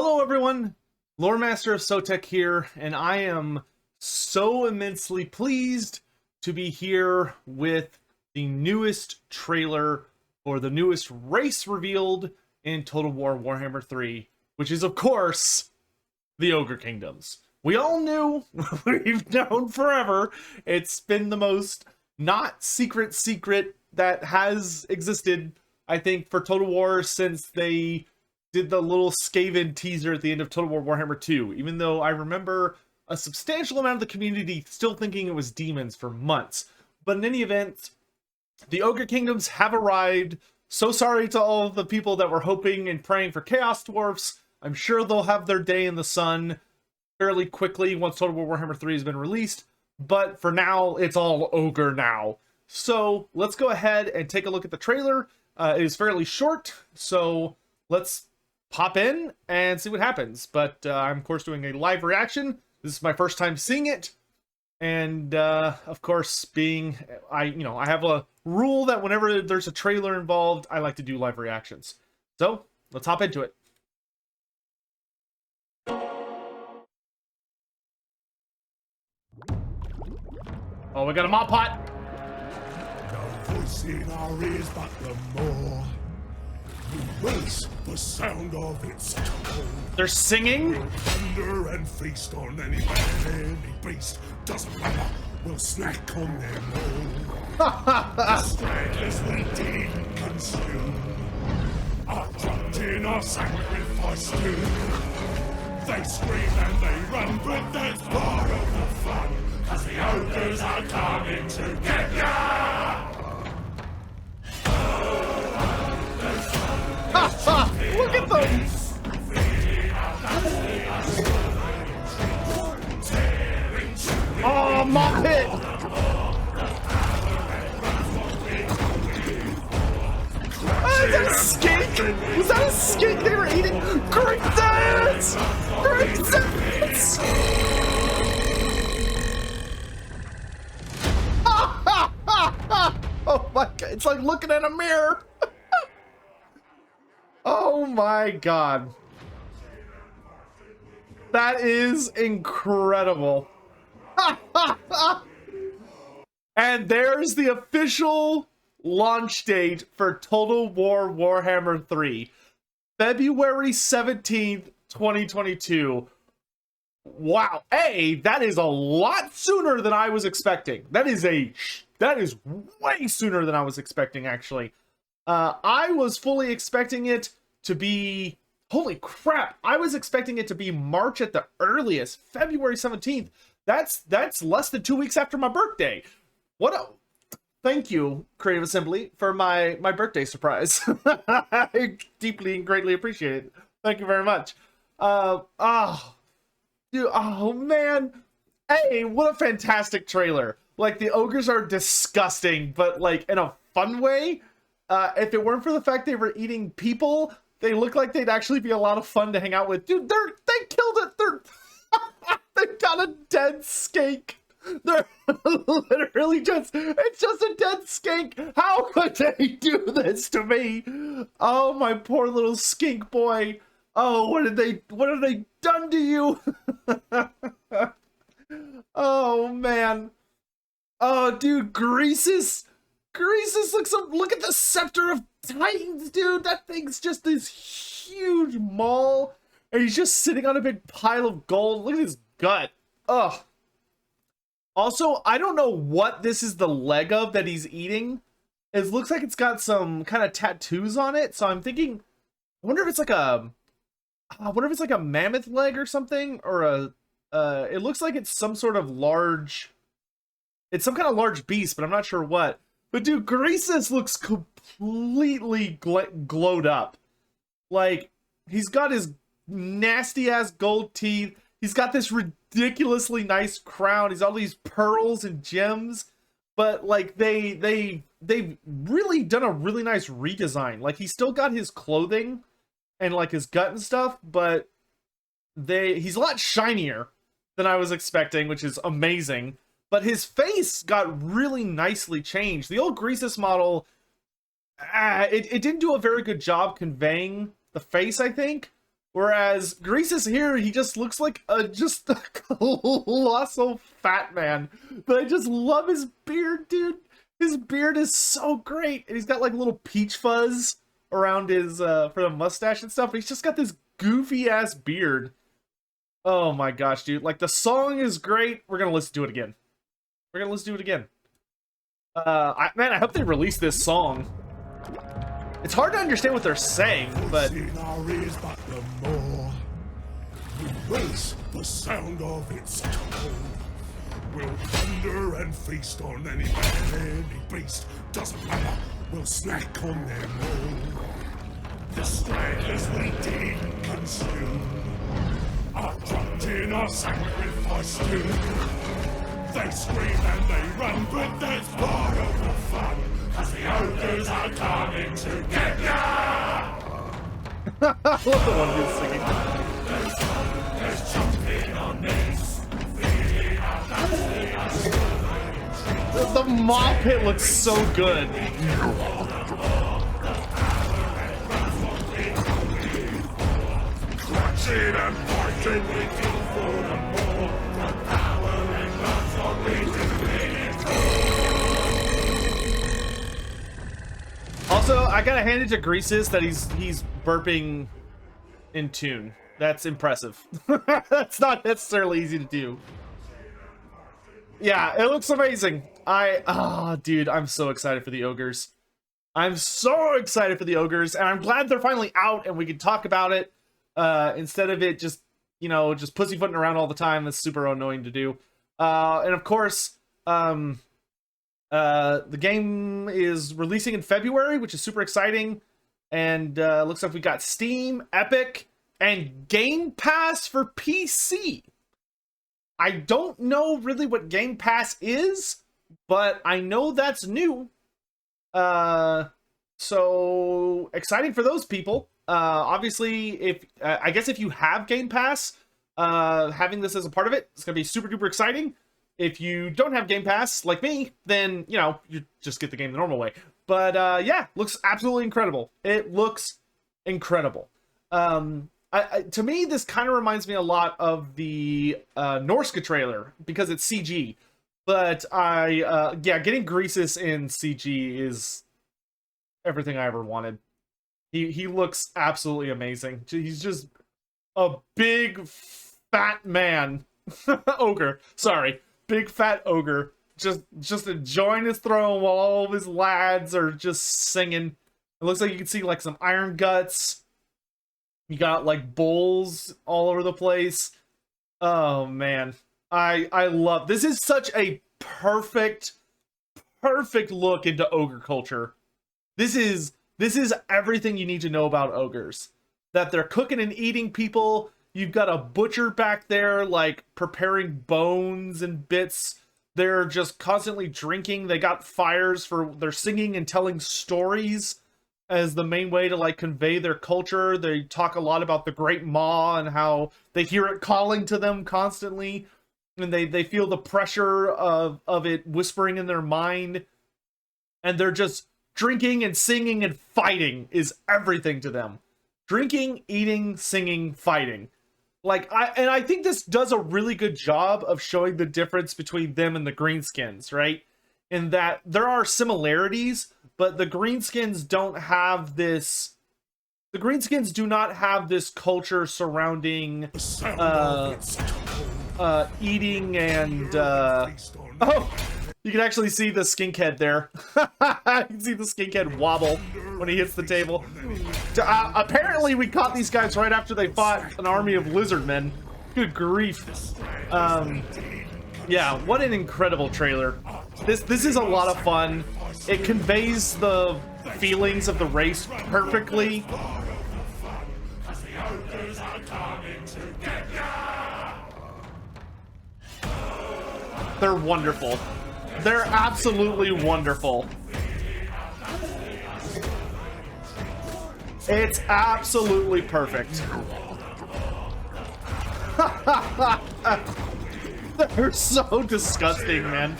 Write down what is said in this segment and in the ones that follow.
Hello everyone, Loremaster of Sotek here, and I am so immensely pleased to be here with the newest trailer for the newest race revealed in Total War Warhammer 3, which is of course the Ogre Kingdoms. We all knew, we've known forever, it's been the most not secret that has existed, I think, for Total War since they did the little Skaven teaser at the end of Total War Warhammer 2, even though I remember a substantial amount of the community still thinking it was demons for months. But in any event, the Ogre Kingdoms have arrived. So sorry to all of the people that were hoping and praying for Chaos Dwarfs. I'm sure they'll have their day in the sun fairly quickly once Total War Warhammer 3 has been released. But for now, it's all Ogre now. So let's go ahead and take a look at the trailer. It is fairly short, so let's pop in and see what happens. But I'm of course doing a live reaction. This is my first time seeing it, and of course, I have a rule that whenever there's a trailer involved, I like to do live reactions. So let's hop into it. Oh, we got a mop pot. No voice in our ears but the more we race the sound of its tone. They're singing. We'll thunder and feast on any beast. Doesn't matter, we'll snack on them all. The stragglers we didn't consume are dropped in our sacrifice too. They scream and they run, but that's part of the fun, 'cause the ogres are coming to get ya! Look at them! Oh, mop pit! Oh, is that a skink? Was that a skink they were eating? Great dance! Great dance! Oh my god, it's like looking in a mirror! Oh my god. That is incredible. And there's the official launch date for Total War Warhammer 3. February 17th, 2022. Wow. That is a lot sooner than I was expecting. That is way sooner than I was expecting, actually. I was fully expecting it to be, holy crap, I was expecting it to be March at the earliest, February 17th. That's less than 2 weeks after my birthday. Thank you, Creative Assembly, for my birthday surprise. I deeply and greatly appreciate it. Thank you very much. Dude, oh man. Hey, what a fantastic trailer. Like, the ogres are disgusting, but like in a fun way. If it weren't for the fact they were eating people, they look like they'd actually be a lot of fun to hang out with. Dude, they killed it. They got a dead skink. They're literally it's just a dead skink. How could they do this to me? Oh, my poor little skink boy. Oh, what have they done to you? Oh, man. Oh, dude, Greasus look at the Scepter of Titans, dude. That thing's just this huge maul, and he's just sitting on a big pile of gold. Look at his gut. Ugh. Also, I don't know what this is the leg of that he's eating. It looks like it's got some kind of tattoos on it, so I'm thinking, I wonder if it's like a mammoth leg or something, or it looks like it's some sort of large, it's some kind of large beast, but I'm not sure what. But dude, Greasus looks completely glowed up. Like, he's got his nasty ass gold teeth. He's got this ridiculously nice crown. He's all these pearls and gems. But like, they've really done a really nice redesign. Like, he's still got his clothing and like his gut and stuff, but he's a lot shinier than I was expecting, which is amazing. But his face got really nicely changed. The old Greasus model, it didn't do a very good job conveying the face, I think. Whereas Greasus here, he just looks like just a colossal fat man. But I just love his beard, dude. His beard is so great. And he's got like little peach fuzz around his, for the mustache and stuff. But he's just got this goofy ass beard. Oh my gosh, dude. Like, the song is great. We're gonna listen to it again. We're gonna listen to it again. Man, I hope they release this song. It's hard to understand what they're saying, but... in our ears, but the more we raise the sound of its tone, we'll thunder and feast on any man, any beast. Doesn't matter, we'll snack on them all. The stragglers we didn't consume are dropped in our sacrifice too. They scream and they run, but that's part of the fun, as the ogres are coming to get ya! I love the one who's singing. There's jumping on this, feeling our The mob pit looks so good. clutching and fighting, we go for the more. The power and love what we do in it. Also, I gotta hand it to Greasus that he's burping in tune. That's impressive. That's not necessarily easy to do. Yeah, it looks amazing. Dude, I'm so excited for the ogres. I'm so excited for the ogres, and I'm glad they're finally out and we can talk about it instead of it just, you know, just pussyfooting around all the time. That's super annoying to do. And of course, the game is releasing in February, which is super exciting. And looks like we got Steam, Epic, and Game Pass for PC. I don't know really what Game Pass is, but I know that's new. So exciting for those people. Obviously, if I guess if you have Game Pass, having this as a part of it, it's gonna be super duper exciting. If you don't have Game Pass, like me, then, you know, you just get the game the normal way. But yeah, looks absolutely incredible. It looks incredible. To me, this kind of reminds me a lot of the Norska trailer because it's CG. But yeah, getting Greasus in CG is everything I ever wanted. He looks absolutely amazing. He's just a big fat man. Ogre. Sorry. Big fat ogre. Just enjoying his throne while all of his lads are just singing. It looks like you can see like some iron guts. You got like bulls all over the place. Oh man. I love this. Is such a perfect look into ogre culture. This is everything you need to know about ogres. That they're cooking and eating people. You've got a butcher back there like preparing bones and bits. They're just constantly drinking. They got fires for they're singing and telling stories as the main way to like convey their culture. They talk a lot about the Great Maw and how they hear it calling to them constantly. And they feel the pressure of it whispering in their mind. And they're just drinking and singing and fighting is everything to them. Drinking, eating, singing, fighting. Like, I think this does a really good job of showing the difference between them and the Greenskins, right? In that there are similarities, but the Greenskins don't have this... The Greenskins do not have this culture surrounding eating and... Oh! You can actually see the skink head there. You can see the skink head wobble when he hits the table. Apparently we caught these guys right after they fought an army of lizard men. Good grief. Yeah, what an incredible trailer. This is a lot of fun. It conveys the feelings of the race perfectly. They're wonderful. They're absolutely wonderful. It's absolutely perfect. They're so disgusting, man.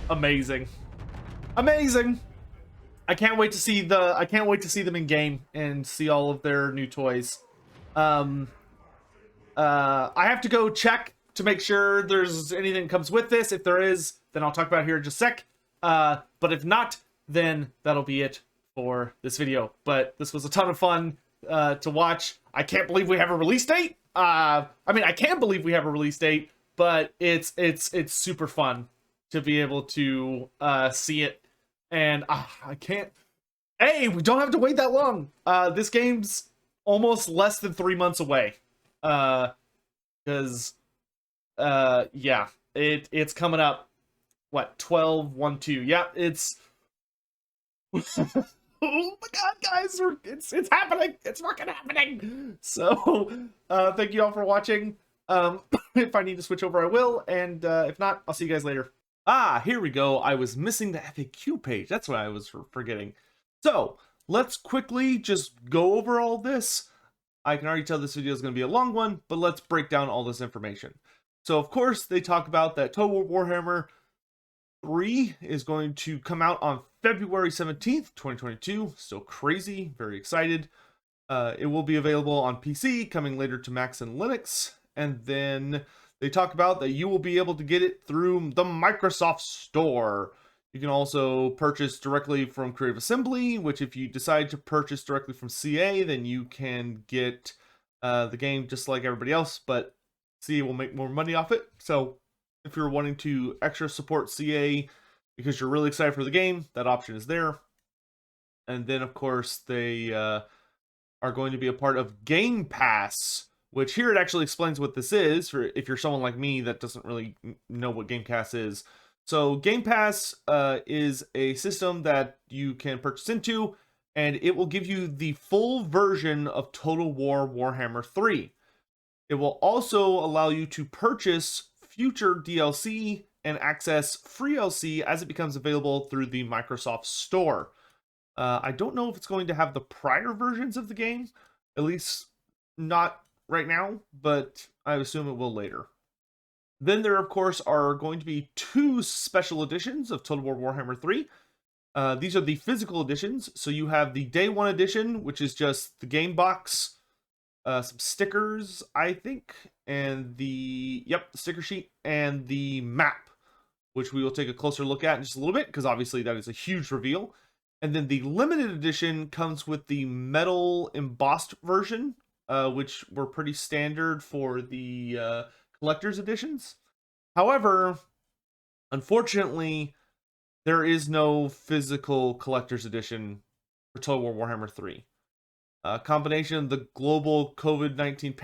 Amazing. Amazing. I can't wait to see them in game and see all of their new toys. I have to go check to make sure there's anything that comes with this. If there is, then I'll talk about it here in just a sec. But if not, then that'll be it for this video. But this was a ton of fun to watch. I can't believe we have a release date. I mean, I can believe we have a release date, but it's super fun to be able to see it. And I can't. Hey, we don't have to wait that long. This game's almost less than 3 months away. Because yeah, it's coming up. What, 12/1/2? Yeah, it's. Oh my god, guys, it's happening. It's fucking happening. So, thank you all for watching. If I need to switch over, I will, and if not, I'll see you guys later. Ah, here we go. I was missing the FAQ page. That's what I was forgetting. So, let's quickly just go over all this. I can already tell this video is going to be a long one, but let's break down all this information. So, of course, they talk about that Total War Warhammer 3 is going to come out on February 17th, 2022. Still crazy. Very excited. It will be available on PC, coming later to Macs and Linux. And then they talk about that you will be able to get it through the Microsoft Store. You can also purchase directly from Creative Assembly, which if you decide to purchase directly from CA, then you can get the game just like everybody else, but CA will make more money off it. So if you're wanting to extra support CA because you're really excited for the game, that option is there. And then, of course, they are going to be a part of Game Pass, which here it actually explains what this is, for if you're someone like me that doesn't really know what Game Pass is. So Game Pass is a system that you can purchase into, and it will give you the full version of Total War Warhammer 3. It will also allow you to purchase future DLC and access free DLC as it becomes available through the Microsoft Store. I don't know if it's going to have the prior versions of the game, at least not right now, but I assume it will later. Then there, of course, are going to be 2 special editions of Total War Warhammer 3. These are the physical editions. So you have the Day 1 edition, which is just the game box, some stickers, I think, and the sticker sheet, and the map, which we will take a closer look at in just a little bit, because obviously that is a huge reveal. And then the limited edition comes with the metal embossed version, which were pretty standard for the collector's editions. However, unfortunately, there is no physical collector's edition for Total War Warhammer 3. A combination of the global COVID-19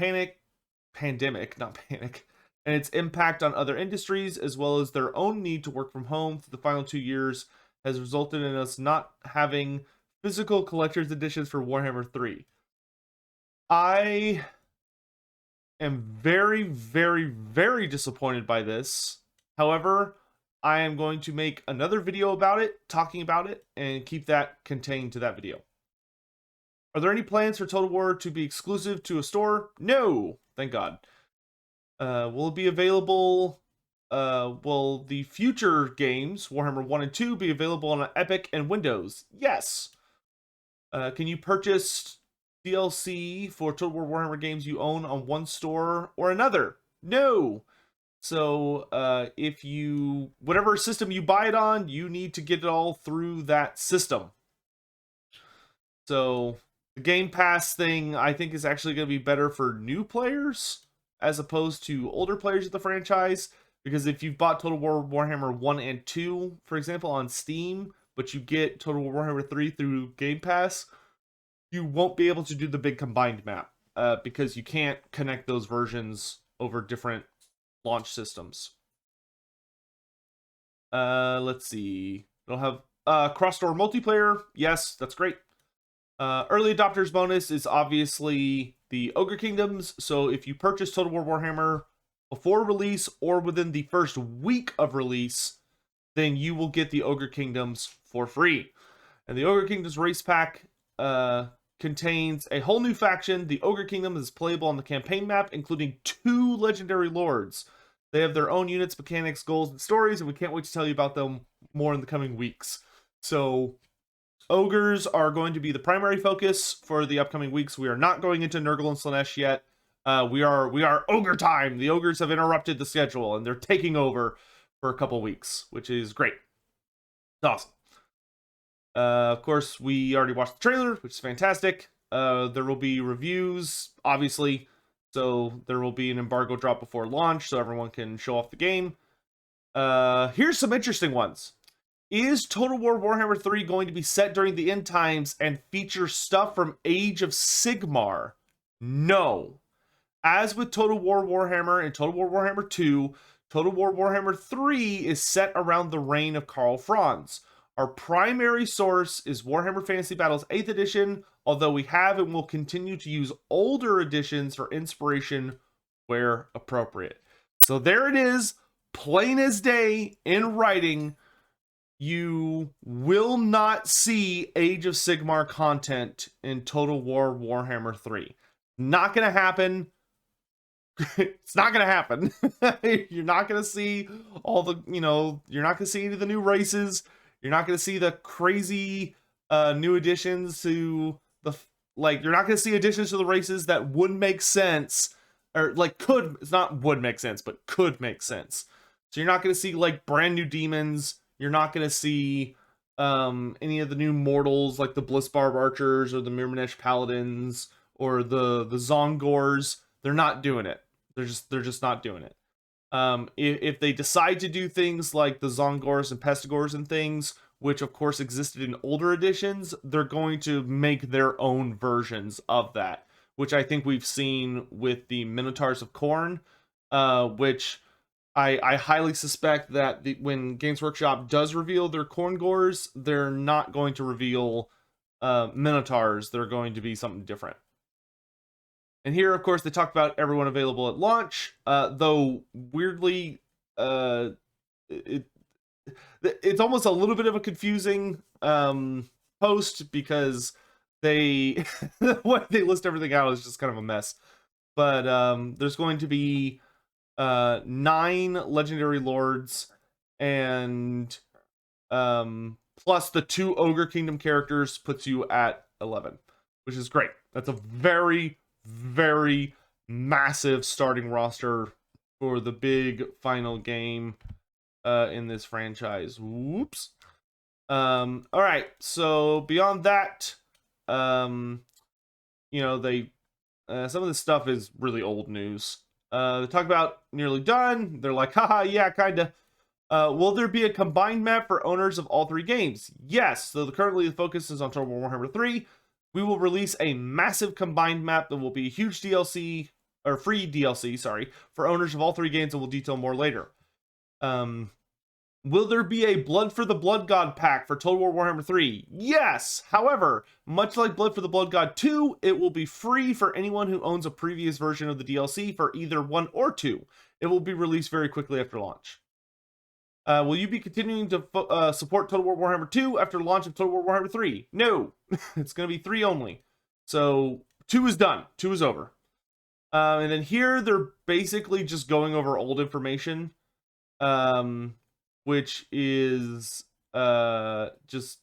pandemic, not panic, and its impact on other industries, as well as their own need to work from home for the final 2 years, has resulted in us not having physical collector's editions for Warhammer 3. I am very, very, very disappointed by this. However, I am going to make another video about it, talking about it, and keep that contained to that video. Are there any plans for Total War to be exclusive to a store? No, thank God. Will it be available? Will the future games, Warhammer 1 and 2, be available on Epic and Windows? Yes. Can you purchase DLC for Total War Warhammer games you own on one store or another? No. So if you, whatever system you buy it on, you need to get it all through that system. So the Game Pass thing, I think, is actually going to be better for new players as opposed to older players of the franchise. Because if you've bought Total War Warhammer 1 and 2, for example, on Steam, but you get Total War Warhammer 3 through Game Pass, you won't be able to do the big combined map because you can't connect those versions over different launch systems. Let's see. It'll have cross-store multiplayer. Yes, that's great. Early adopters bonus is obviously the Ogre Kingdoms. So if you purchase Total War Warhammer before release or within the first week of release, then you will get the Ogre Kingdoms for free. And the Ogre Kingdoms race pack contains a whole new faction. The Ogre Kingdom is playable on the campaign map, including 2 legendary lords. They have their own units, mechanics, goals, and stories, and we can't wait to tell you about them more in the coming weeks. So ogres are going to be the primary focus for the upcoming weeks. We are not going into Nurgle and Slaanesh yet. We are ogre time. The ogres have interrupted the schedule and they're taking over for a couple weeks, which is great. It's awesome. Of course, we already watched the trailer, which is fantastic. There will be reviews, obviously, so there will be an embargo drop before launch, so everyone can show off the game. Here's some interesting ones. Is Total War Warhammer 3 going to be set during the end times and feature stuff from Age of Sigmar? No. As with Total War Warhammer and Total War Warhammer 2, Total War Warhammer 3 is set around the reign of Karl Franz. Our primary source is Warhammer Fantasy Battles 8th edition, although we have and will continue to use older editions for inspiration where appropriate. So there it is, plain as day in writing. You will not see Age of Sigmar content in Total War Warhammer 3. Not gonna happen. It's not gonna happen. You're not gonna see all the, you're not gonna see any of the new races. You're not gonna see the crazy new additions to the, you're not gonna see additions to the races that would make sense, or could, it's not would make sense, but could make sense. So you're not gonna see brand new demons. You're not going to see any of the new mortals like the Blissbarb Archers or the Mirmanesh Paladins or the Zongors. They're not doing it. They're just not doing it. If they decide to do things like the Zongors and Pestigors and things, which of course existed in older editions, they're going to make their own versions of that, which I think we've seen with the Minotaurs of Khorne, which I highly suspect that when Games Workshop does reveal their Khorngors, they're not going to reveal Minotaurs. They're going to be something different. And here, of course, they talked about everyone available at launch, though weirdly, it's almost a little bit of a confusing post because the way they list everything out is just kind of a mess. But there's going to be 9 legendary lords and plus the 2 Ogre Kingdom characters puts you at 11, which is great. That's a very, very massive starting roster for the big final game in this franchise. Whoops. All right, so beyond that, they some of this stuff is really old news. They talk about nearly done. They're like, haha, yeah, kinda. Will there be a combined map for owners of all 3 games? Yes. So currently the focus is on Total War Warhammer 3. We will release a massive combined map that will be a huge DLC, or free DLC, sorry, for owners of all 3 games, and we'll detail more later. Will there be a Blood for the Blood God pack for Total War Warhammer 3? Yes! However, much like Blood for the Blood God 2, it will be free for anyone who owns a previous version of the DLC for either 1 or 2. It will be released very quickly after launch. Will you be continuing to support Total War Warhammer 2 after launch of Total War Warhammer 3? No! It's going to be 3 only. So, 2 is done. 2 is over. And then here, they're basically just going over old information. Which is just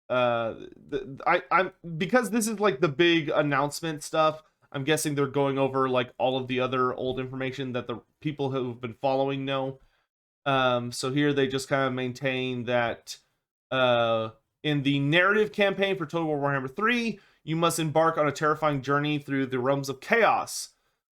I'm because this is the big announcement stuff. I'm guessing they're going over all of the other old information that the people who've been following know. So here they just kind of maintain that in the narrative campaign for Total War Warhammer 3, you must embark on a terrifying journey through the realms of chaos.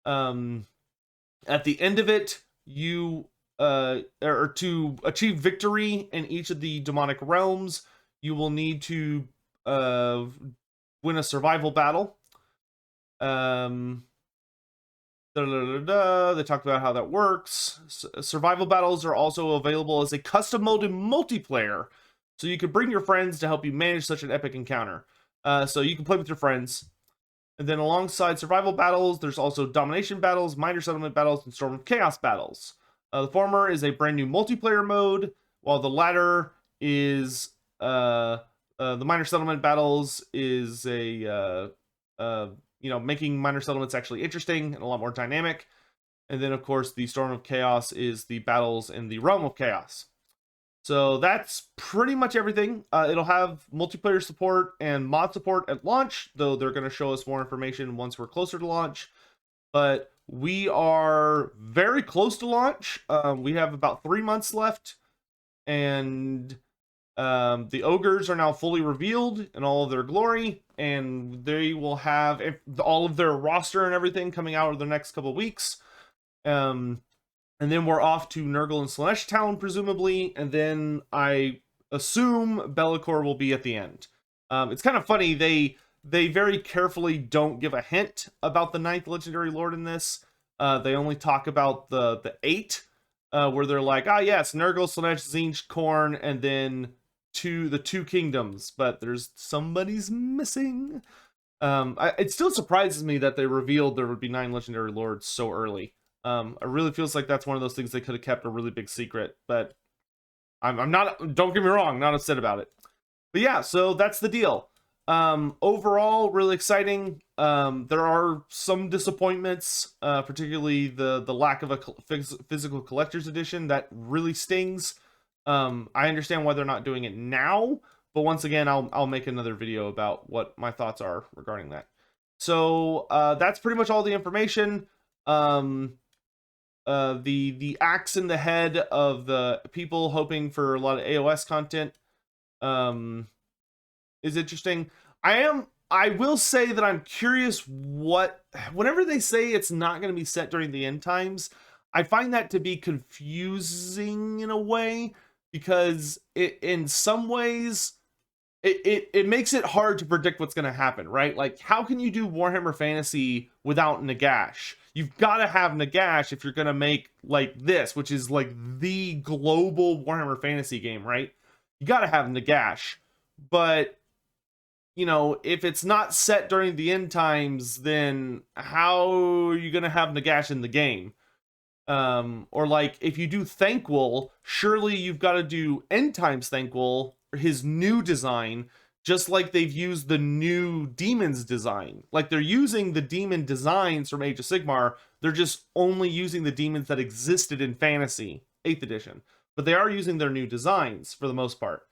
At the end of it, you or to achieve victory in each of the demonic realms, you will need to win a survival battle. They talked about how that works. Survival battles are also available as a custom mode in multiplayer, so you can bring your friends to help you manage such an epic encounter. So you can play with your friends. And then alongside survival battles, there's also domination battles, minor settlement battles, and storm of chaos battles. The former is a brand new multiplayer mode, while the latter is the minor settlement battles is making minor settlements actually interesting and a lot more dynamic. And then of course the storm of chaos is the battles in the realm of chaos. So that's pretty much everything. It'll have multiplayer support and mod support at launch, though they're going to show us more information once we're closer to launch. But we are very close to launch. We have about 3 months left, and the ogres are now fully revealed in all of their glory, and they will have all of their roster and everything coming out over the next couple of weeks. And then we're off to Nurgle and Slanesh Town, presumably, and then I assume Be'lakor will be at the end. It's kind of funny, they very carefully don't give a hint about the 9th Legendary Lord in this. They only talk about the 8, where they're like, yes, Nurgle, Slanesh, Tzeentch, Khorne, and then the 2 kingdoms, but there's somebody's missing. It still surprises me that they revealed there would be 9 Legendary Lords so early. It really feels like that's one of those things they could have kept a really big secret, but I'm not, don't get me wrong, not upset about it. But yeah, so that's the deal. Overall, really exciting. There are some disappointments, particularly the lack of a physical collector's edition. That really stings. I understand why they're not doing it now, but once again, I'll make another video about what my thoughts are regarding that. So that's pretty much all the information. The axe in the head of the people hoping for a lot of AOS content is interesting. I will say that I'm curious whenever they say it's not going to be set during the end times, I find that to be confusing in a way, because in some ways it makes it hard to predict what's going to happen, right? Like, how can you do Warhammer Fantasy without Nagash? You've got to have Nagash if you're going to make like this, which is like the global Warhammer Fantasy game, right? You got to have Nagash. But, you know, if it's not set during the end times, then how are you going to have Nagash in the game? Or like, if you do Thanquol, surely you've got to do end times Thanquol, his new design, just like they've used the new demons design. Like, they're using the demon designs from Age of Sigmar, they're just only using the demons that existed in Fantasy 8th edition, but they are using their new designs for the most part,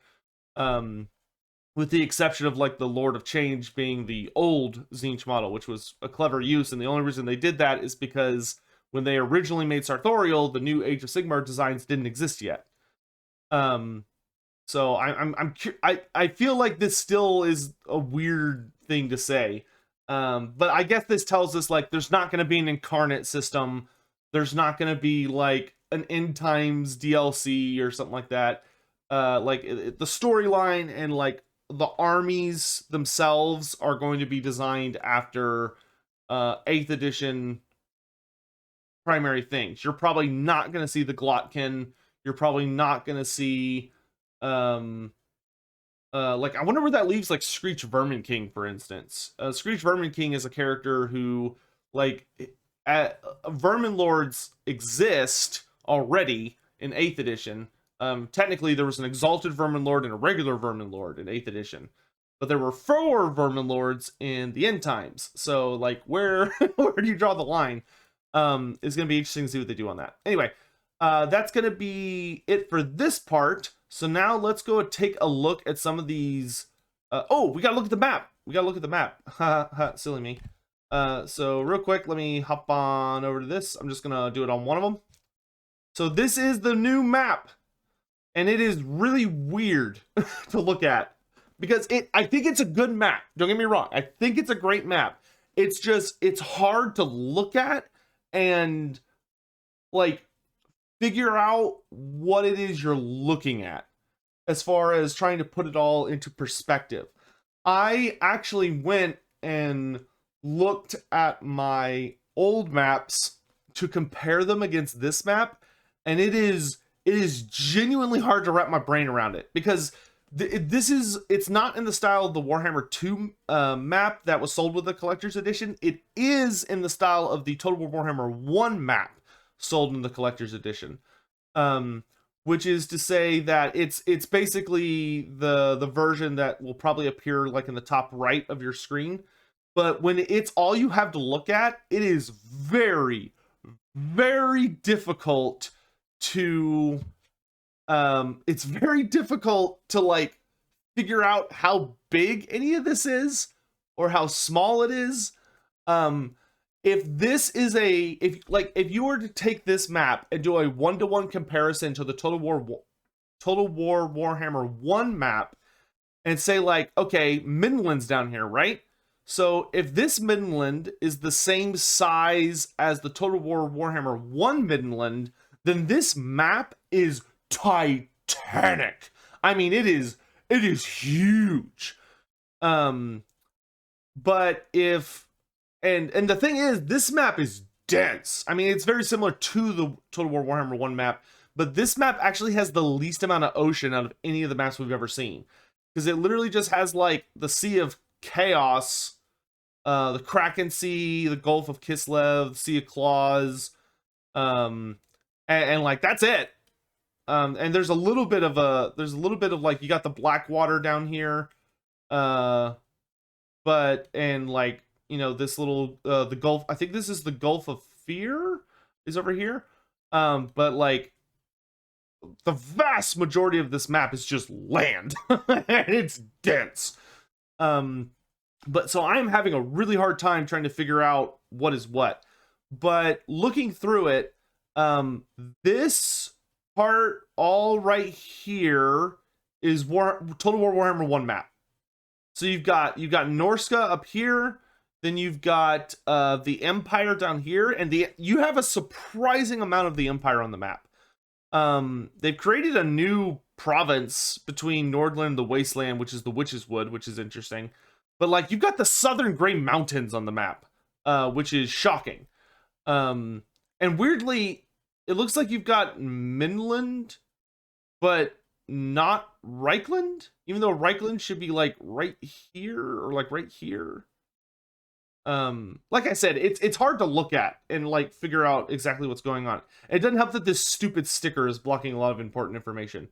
with the exception of like the Lord of Change being the old Tzeentch model, which was a clever use, and the only reason they did that is because when they originally made Sartorial, the new Age of Sigmar designs didn't exist yet. So I feel like this still is a weird thing to say. But I guess this tells us, like, there's not going to be an incarnate system. There's not going to be like an end times DLC or something like that. Like the storyline and like the armies themselves are going to be designed after 8th edition primary things. You're probably not going to see the Glotkin. You're probably not going to see like, I wonder where that leaves like Screech Vermin King, for instance. Screech Vermin King is a character who, like, Vermin Lords exist already in 8th edition. Technically there was an Exalted Vermin Lord and a regular Vermin Lord in 8th edition, but there were 4 Vermin Lords in the end times. So like, where do you draw the line? It's gonna be interesting to see what they do on that. Anyway, that's gonna be it for this part. So now let's go and take a look at some of these. Oh, we gotta look at the map. We gotta look at the map. Silly me. So real quick, let me hop on over to this. I'm just gonna do it on one of them. So this is the new map, and it is really weird to look at, because I think it's a good map. Don't get me wrong. I think it's a great map. It's just, it's hard to look at and like figure out what it is you're looking at as far as trying to put it all into perspective. I actually went and looked at my old maps to compare them against this map, and it is genuinely hard to wrap my brain around it, because it's not in the style of the Warhammer 2 map that was sold with the collector's edition. It is in the style of the Total War Warhammer 1 map sold in the collector's edition, which is to say that it's basically the version that will probably appear like in the top right of your screen. But when it's all you have to look at, it is very, very difficult to It's very difficult to like figure out how big any of this is or how small it is. If this is if you were to take this map and do a 1-to-1 comparison to the Total War Warhammer 1 map and say like, okay, Midland's down here, right? So if this Midland is the same size as the Total War Warhammer 1 Midland, then this map is titanic. I mean, it is huge. But if and the thing is, this map is dense. I mean, it's very similar to the Total War Warhammer 1 map, but this map actually has the least amount of ocean out of any of the maps we've ever seen. Because it literally just has like the Sea of Chaos, the Kraken Sea, the Gulf of Kislev, the Sea of Claws, and like that's it. And there's a little bit of like, you got the Blackwater down here, but and like, you know, this little the Gulf, I think this is the Gulf of Fear is over here, but like the vast majority of this map is just land and it's dense. But so I'm having a really hard time trying to figure out what is what. But looking through it, this part all right here is Total War Warhammer 1 map. So you've got Norska up here, then you've got the Empire down here, and you have a surprising amount of the Empire on the map. They've created a new province between Nordland and the Wasteland, which is the Witch's Wood, which is interesting. But like, you've got the Southern Grey Mountains on the map, which is shocking. And weirdly, it looks like you've got Midland, but not Reichland, even though Reichland should be like right here or like right here. Like I said, it's hard to look at and like figure out exactly what's going on. It doesn't help that this stupid sticker is blocking a lot of important information.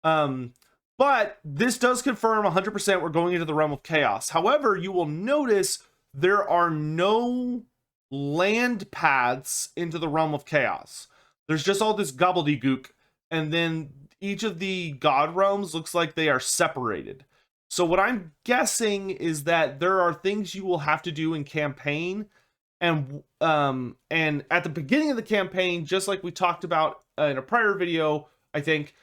But this does confirm 100% we're going into the realm of chaos. However, you will notice there are no land paths into the realm of chaos. There's just all this gobbledygook, and then each of the god realms looks like they are separated. So what I'm guessing is that there are things you will have to do in campaign, and at the beginning of the campaign, just like we talked about in a prior video, I think,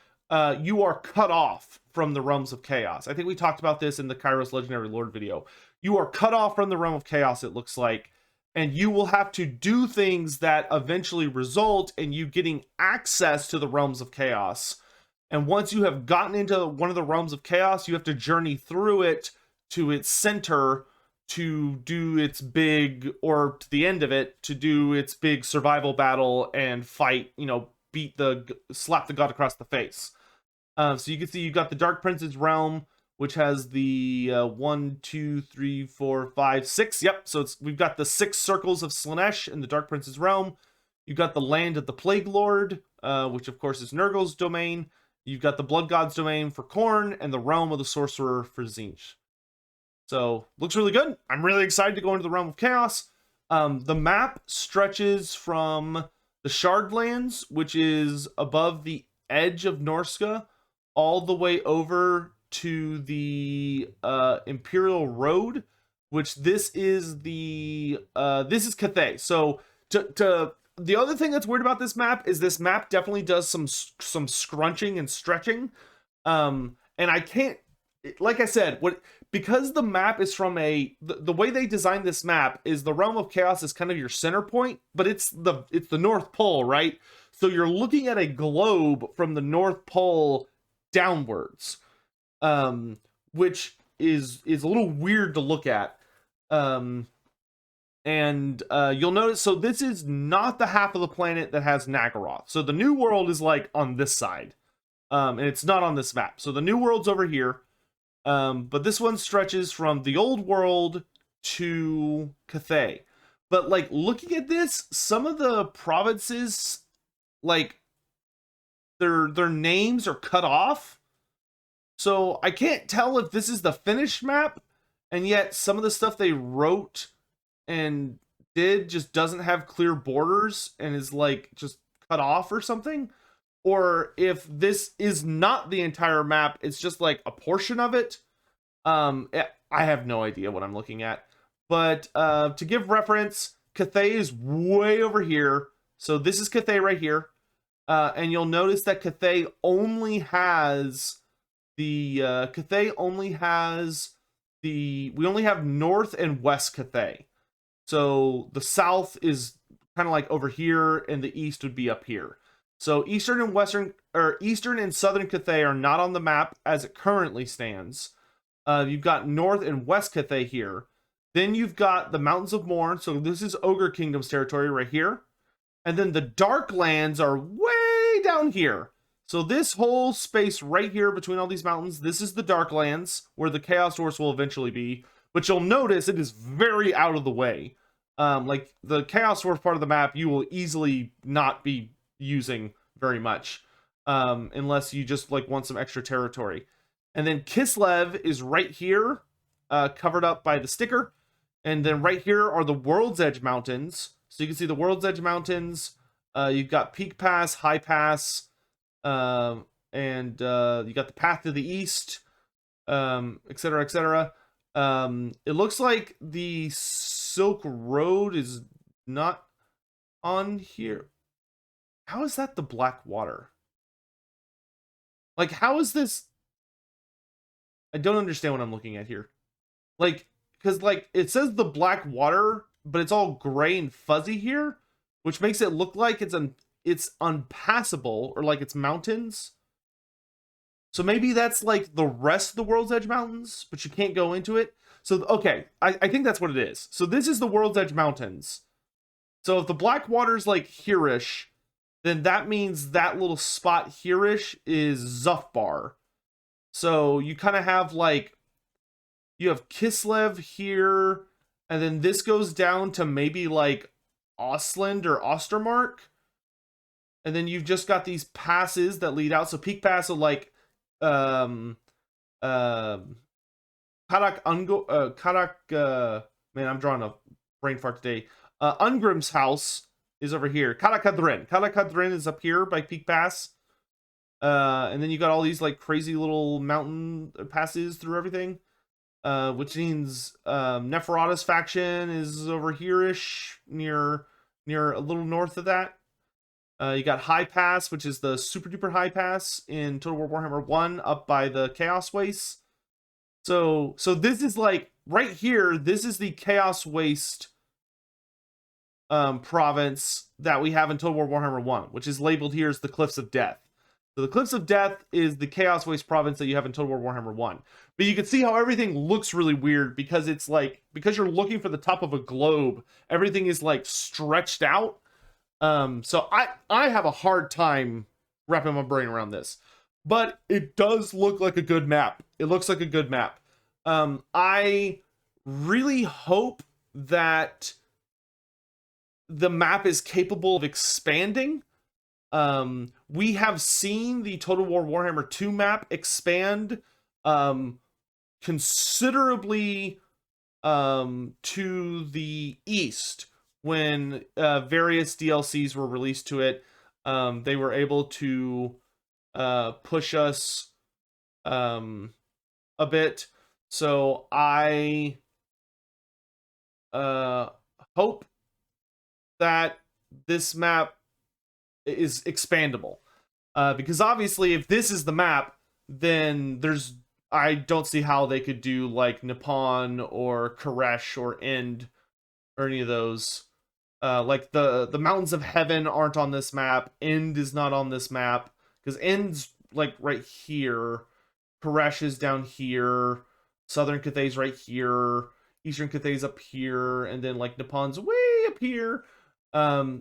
you are cut off from the realms of chaos. I think we talked about this in the Kairos Legendary Lord video. You are cut off from the realm of chaos, it looks like, and you will have to do things that eventually result in you getting access to the realms of chaos. And once you have gotten into one of the realms of chaos, you have to journey through it to its center to do its big, or to the end of it, to do its big survival battle and fight, you know, slap the god across the face. So you can see you've got the Dark Prince's realm, which has the 1, 2, 3, 4, 5, 6. Yep, so we've got the 6 circles of Slaanesh in the Dark Prince's realm. You've got the land of the Plague Lord, which of course is Nurgle's domain. You've got the Blood God's domain for Khorne, and the realm of the Sorcerer for Tzeentch. So, looks really good. I'm really excited to go into the realm of chaos. The map stretches from the Shardlands, which is above the edge of Norska, all the way over to the Imperial Road, which this is Cathay. So the other thing that's weird about this map is this map definitely does some scrunching and stretching, and I can't, like I said, because the map is from the way they designed this map is the realm of chaos is kind of your center point, but it's the North Pole, right? So you're looking at a globe from the North Pole downwards, which is a little weird to look at. And you'll notice, so this is not the half of the planet that has Nagaroth. So the New World is like on this side, and it's not on this map. So the New World's over here, but this one stretches from the Old World to Cathay. But like, looking at this, some of the provinces, like, their names are cut off. So I can't tell if this is the finished map, and yet some of the stuff they wrote and did just doesn't have clear borders and is like just cut off or something, or if this is not the entire map, it's just like a portion of it. I have no idea what I'm looking at. But to give reference, Cathay is way over here. So this is Cathay right here. And you'll notice that Cathay only has we only have north and west Cathay. So the south is kind of like over here, and the east would be up here. So eastern and southern Cathay are not on the map as it currently stands. You've got north and west Cathay here. Then you've got the Mountains of Morn. So this is Ogre Kingdom's territory right here. And then the Darklands are way down here. So this whole space right here between all these mountains, this is the Darklands, where the Chaos Dwarfs will eventually be. But you'll notice it is very out of the way. Like the Chaos Dwarf part of the map, you will easily not be using very much. Unless you just like want some extra territory. And then Kislev is right here, covered up by the sticker. And then right here are the World's Edge Mountains. So you can see the World's Edge Mountains. You've got Peak Pass, High Pass, and you got the Path to the East, etc., etc. It looks like the Silk Road is not on here. How is that the Black Water? Like, how is this? I don't understand what I'm looking at here. Like, because like it says the Black Water, but it's all gray and fuzzy here, which makes it look like it's unpassable, or like it's mountains. So maybe that's like the rest of the World's Edge Mountains, but you can't go into it. So, okay, I think that's what it is. So this is the World's Edge Mountains. So if the Black Water's like here-ish, then that means that little spot here-ish is Zufbar. So you kind of have like, you have Kislev here, and then this goes down to maybe like Ostland or Ostermark. And then you've just got these passes that lead out. So Peak Pass are like Karak man, I'm drawing a brain fart today. Ungrim's house is over here. Karakadrin. Karakadrin is up here by Peak Pass. And then you got all these like crazy little mountain passes through everything. Which means Neferata's faction is over here-ish, near a little north of that. You got High Pass, which is the super duper high pass in Total War Warhammer 1, up by the Chaos Waste. So this is like right here. This is the Chaos Waste province that we have in Total War Warhammer 1, which is labeled here as the Cliffs of Death. So the Cliffs of Death is the Chaos Waste province that you have in Total War Warhammer 1. But you can see how everything looks really weird because it's like, because you're looking for the top of a globe, everything is like stretched out. So I have a hard time wrapping my brain around this. But it does look like a good map. It looks like a good map. I really hope that the map is capable of expanding. We have seen the Total War Warhammer 2 map expand considerably to the east when various DLCs were released to it. They were able to push us a bit. So I hope that this map is expandable. Because obviously if this is the map, then I don't see how they could do like Nippon or Koresh or End or any of those. Like the Mountains of Heaven aren't on this map. End is not on this map. Because End's like right here. Koresh is down here. Southern Cathay's right here. Eastern Cathay's up here. And then like Nippon's way up here.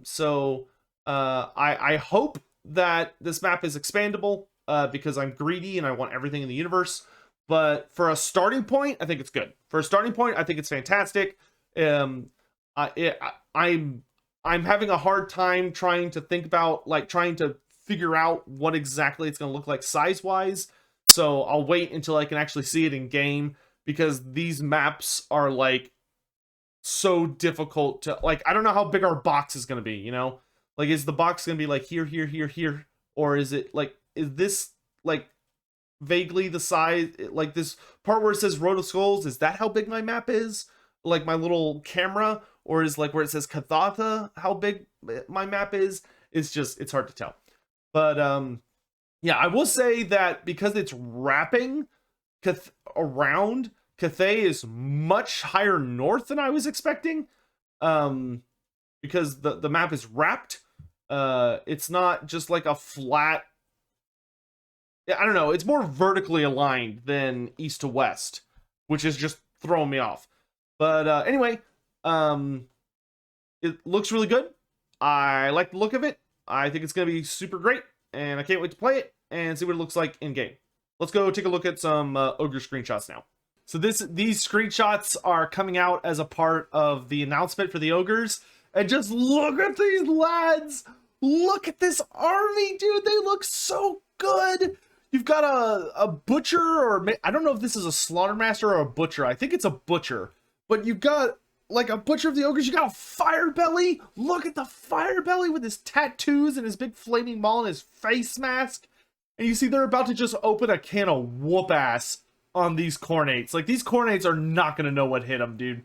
So I hope that this map is expandable because I'm greedy and I want everything in the universe. But for a starting point, I think it's good. For a starting point, I think it's fantastic. I'm having a hard time trying to think about, like, trying to figure out what exactly it's going to look like size-wise. So I'll wait until I can actually see it in game, because these maps are, like, so difficult to, like, I don't know how big our box is going to be, you know? Like, is the box going to be, like, here, here, here, here? or is it like, is this like vaguely the size, like this part where it says Road of Skulls, is that how big my map is? Like my little camera, or is like where it says Cathatha how big my map is? It's just, it's hard to tell. But yeah, I will say that because it's wrapping around, Cathay is much higher north than I was expecting. Because the map is wrapped. It's not just like a flat, I don't know, it's more vertically aligned than east to west, which is just throwing me off. But anyway, it looks really good. I like the look of it. I think it's going to be super great, and I can't wait to play it and see what it looks like in game. Let's go take a look at some Ogre screenshots now. So these screenshots are coming out as a part of the announcement for the Ogres, and just look at these lads. Look at this army, dude. They look so good. You've got a butcher, or I don't know if this is a slaughtermaster or a butcher. I think it's a butcher. But you've got like a butcher of the Ogres. You got a fire belly. Look at the fire belly with his tattoos and his big flaming maul and his face mask. And you see they're about to just open a can of whoop ass on these cornates. Like, these cornates are not going to know what hit them, dude.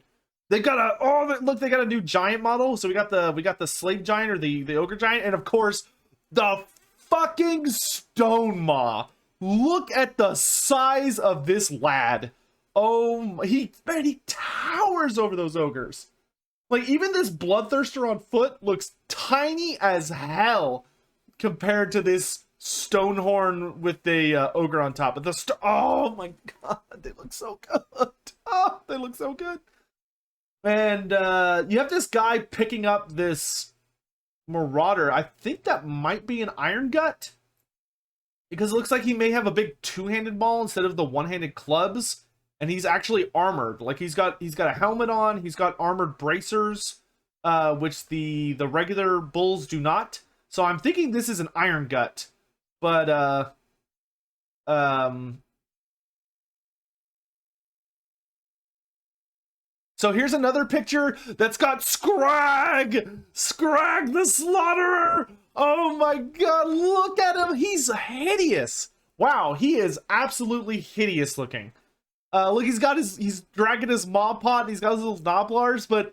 They got a, look, they got a new giant model. So we got the slave giant, or the ogre giant, and of course the fucking stone maw. Look at the size of this lad. Oh, he towers over those ogres. Like, even this bloodthirster on foot looks tiny as hell compared to this Stonehorn with the ogre on top. But oh my god, they look so good. Oh, they look so good. And you have this guy picking up this marauder. I think that might be an iron gut, because it looks like he may have a big two-handed maul instead of the one-handed clubs. And he's actually armored. Like, he's got a helmet on. He's got armored bracers, which the regular bulls do not. So I'm thinking this is an iron gut. But so here's another picture that's got Scrag the Slaughterer. Oh my god, look at him. He's hideous. Wow, he is absolutely hideous looking. Look, he's dragging his maw pot, and he's got his little Noblars, but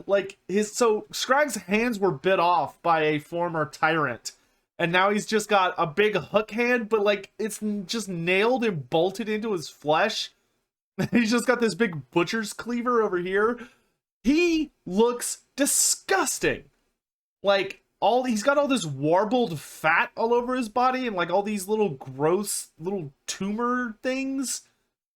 like so Scrag's hands were bit off by a former tyrant, and now he's just got a big hook hand, but like it's just nailed and bolted into his flesh. He's just got this big butcher's cleaver over here. He looks disgusting. Like, he's got all this warbled fat all over his body, and like all these little gross little tumor things,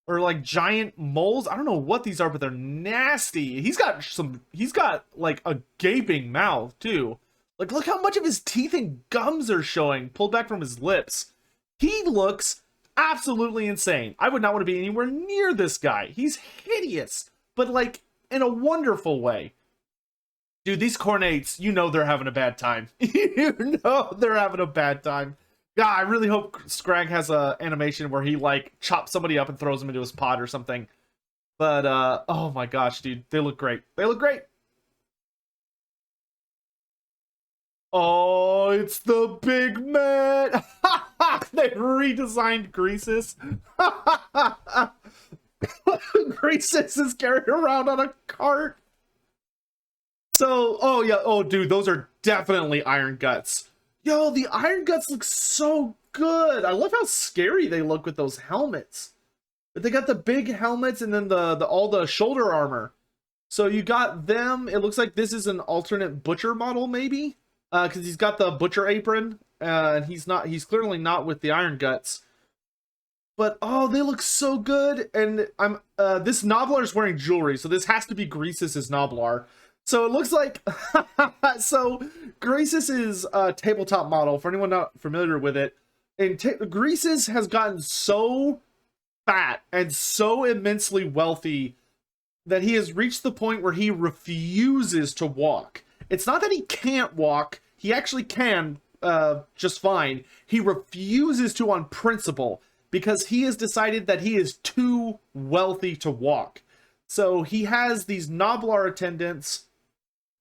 or like giant moles. I don't know what these are, but they're nasty. He's got like a gaping mouth too. Like, look how much of his teeth and gums are showing, pulled back from his lips. He looks absolutely insane. I would not want to be anywhere near this guy. He's hideous, but like in a wonderful way. Dude, these cornates, you know they're having a bad time. You know they're having a bad time. God, I really hope Scrag has a animation where he like chops somebody up and throws them into his pod or something. But oh my gosh, dude, they look great. They look great. Oh, it's the big man. They redesigned Greasus. Greasus is carried around on a cart. So, oh yeah, oh dude, those are definitely iron guts. Yo, the iron guts look so good. I love how scary they look with those helmets. But they got the big helmets and then all the shoulder armor. So you got them. It looks like this is an alternate butcher model, maybe. Because he's got the butcher apron, and he's clearly not with the iron guts. But oh, they look so good. And this Noblar is wearing jewelry, so this has to be Greasus's Noblar. So it looks like so Greasus's tabletop model, for anyone not familiar with it, and Greasus has gotten so fat and so immensely wealthy that he has reached the point where he refuses to walk. It's not that he can't walk. He actually can just fine. He refuses to on principle because he has decided that he is too wealthy to walk. So he has these Noblar attendants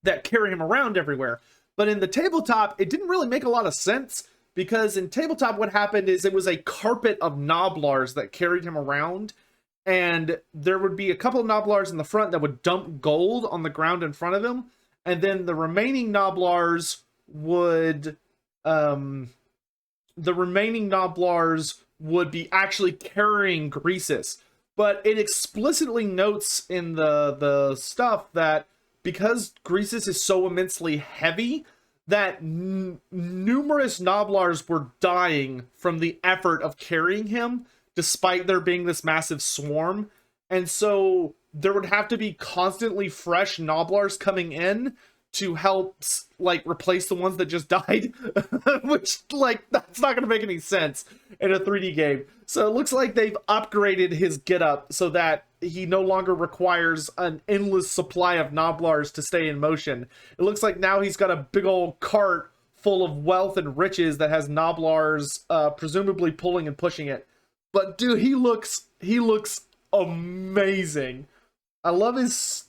that carry him around everywhere. But in the tabletop, it didn't really make a lot of sense, because in tabletop what happened is it was a carpet of Noblars that carried him around, and there would be a couple of Noblars in the front that would dump gold on the ground in front of him, and then the remaining Noblars would be actually carrying Greasus. But it explicitly notes in the stuff that because Greasus is so immensely heavy, that numerous Noblars were dying from the effort of carrying him, despite there being this massive swarm. And so there would have to be constantly fresh Noblars coming in to help, like, replace the ones that just died. Which, like, that's not going to make any sense in a 3D game. So it looks like they've upgraded his getup so that he no longer requires an endless supply of Noblars to stay in motion. It looks like now he's got a big old cart full of wealth and riches that has Noblars presumably pulling and pushing it. But dude, he looks amazing. I love his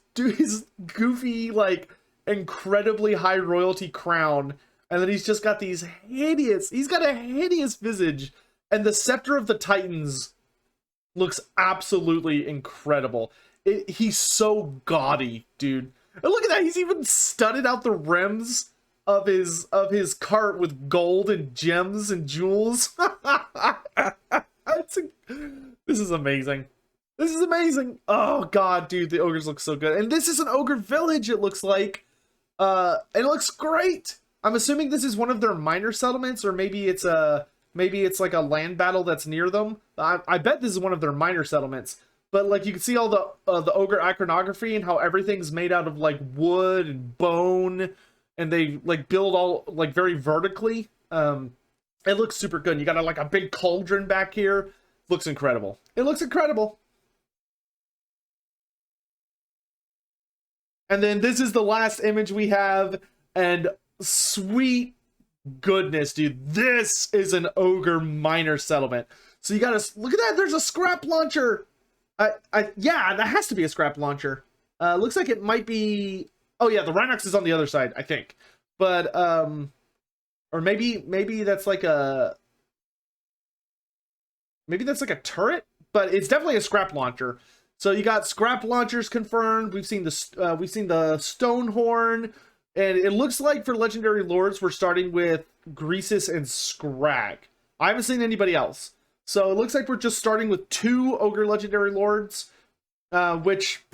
goofy, like, incredibly high royalty crown, and then he's just got he's got a hideous visage, and the Scepter of the Titans looks absolutely incredible. He's so gaudy, dude. And look at that, he's even studded out the rims of his cart with gold and gems and jewels. This is amazing. This is amazing. Oh god, dude, the ogres look so good. And this is an ogre village, it looks like. And it looks great. I'm assuming this is one of their minor settlements, or maybe it's like a land battle that's near them. I bet this is one of their minor settlements. But like, you can see all the ogre iconography and how everything's made out of like wood and bone, and they like build all like very vertically. It looks super good. You got like a big cauldron back here. Looks incredible. It looks incredible. And then this is the last image we have, and sweet goodness, dude, this is an ogre minor settlement. So you gotta look at that. There's a scrap launcher. Yeah, that has to be a scrap launcher. Looks like it might be. Oh yeah, the Rhinox is on the other side, I think. But or maybe that's like a. Maybe that's like a turret, but it's definitely a scrap launcher. So you got scrap launchers confirmed. We've seen the Stonehorn, and it looks like for Legendary Lords we're starting with Greasus and Scrag. I haven't seen anybody else, so it looks like we're just starting with 2 Ogre Legendary Lords, which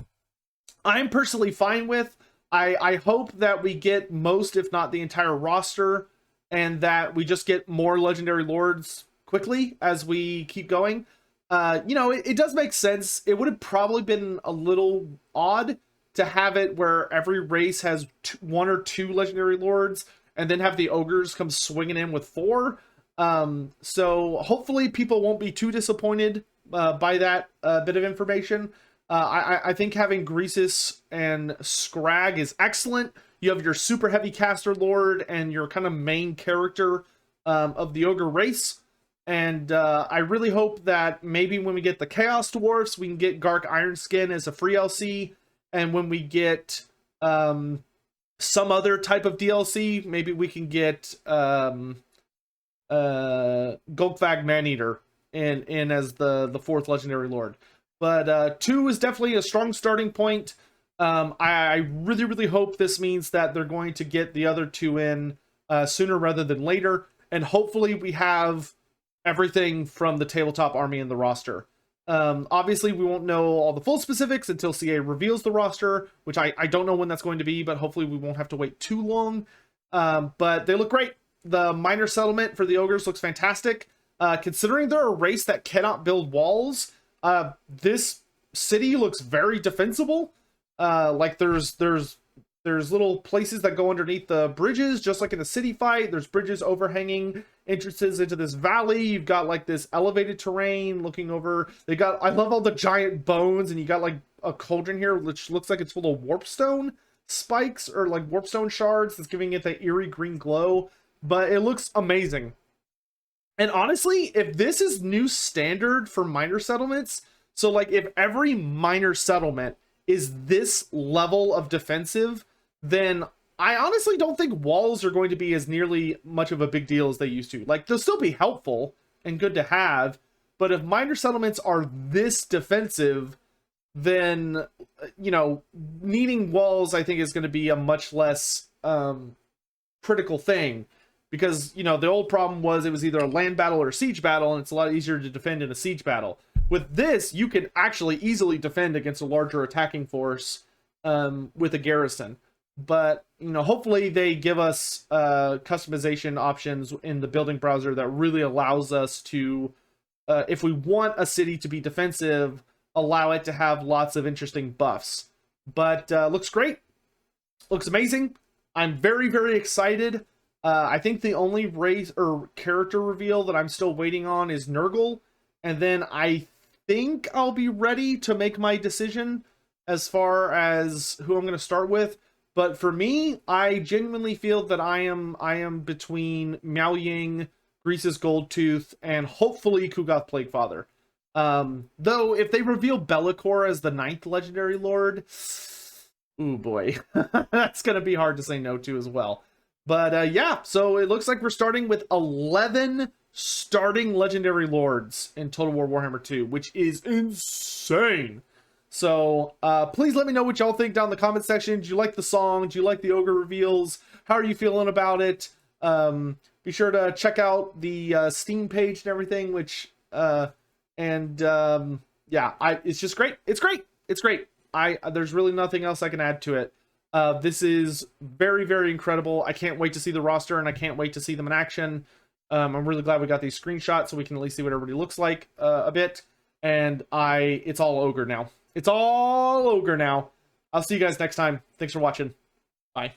I'm personally fine with. I hope that we get most, if not the entire roster, and that we just get more Legendary Lords quickly as we keep going. You know, it does make sense. It would have probably been a little odd to have it where every race has 1 or 2 Legendary Lords, and then have the ogres come swinging in with 4. So hopefully people won't be too disappointed by that bit of information. I think having Greasus and Scrag is excellent. You have your super heavy caster lord and your kind of main character of the ogre race. And I really hope that maybe when we get the Chaos Dwarfs, we can get Gark Ironskin as a free LC. And when we get some other type of DLC, maybe we can get Gulkvag Maneater in as the 4th Legendary Lord. But 2 is definitely a strong starting point. I really hope this means that they're going to get the other 2 in sooner rather than later. And hopefully we have everything from the tabletop army in the roster. Obviously, we won't know all the full specifics until CA reveals the roster, which I don't know when that's going to be, but hopefully we won't have to wait too long. But they look great. The minor settlement for the ogres looks fantastic. Considering they're a race that cannot build walls, this city looks very defensible. Like there's little places that go underneath the bridges, just like in the city fight. There's bridges overhanging entrances into this valley. You've got like this elevated terrain looking over. I love all the giant bones, and you got like a cauldron here which looks like it's full of warpstone spikes or like warpstone shards that's giving it that eerie green glow. But it looks amazing. And honestly, if this is new standard for minor settlements, so like if every minor settlement is this level of defensive, then I honestly don't think walls are going to be as nearly much of a big deal as they used to. Like, they'll still be helpful and good to have, but if minor settlements are this defensive, then, you know, needing walls, I think, is going to be a much less critical thing. Because, you know, the old problem was it was either a land battle or a siege battle, and it's a lot easier to defend in a siege battle. With this, you can actually easily defend against a larger attacking force with a garrison. But, you know, hopefully they give us customization options in the building browser that really allows us to, if we want a city to be defensive, allow it to have lots of interesting buffs. But looks great. Looks amazing. I'm very, very excited. I think the only race or character reveal that I'm still waiting on is Nurgle. And then I think I'll be ready to make my decision as far as who I'm going to start with. But for me, I genuinely feel that I am between Miao Ying, Grease's Goldtooth, and hopefully Kugoth Plaguefather. Though, if they reveal Bellicor as the 9th Legendary Lord, ooh boy, that's going to be hard to say no to as well. But yeah, so it looks like we're starting with 11 starting Legendary Lords in Total War Warhammer 2, which is insane. So please let me know what y'all think down in the comment section. Do you like the song? Do you like the Ogre reveals? How are you feeling about it? Be sure to check out the Steam page and everything, which, yeah, it's just great. It's great. It's great. There's really nothing else I can add to it. This is very, very incredible. I can't wait to see the roster, and I can't wait to see them in action. I'm really glad we got these screenshots so we can at least see what everybody looks like a bit. And it's all Ogre now. It's all Ogre now. I'll see you guys next time. Thanks for watching. Bye.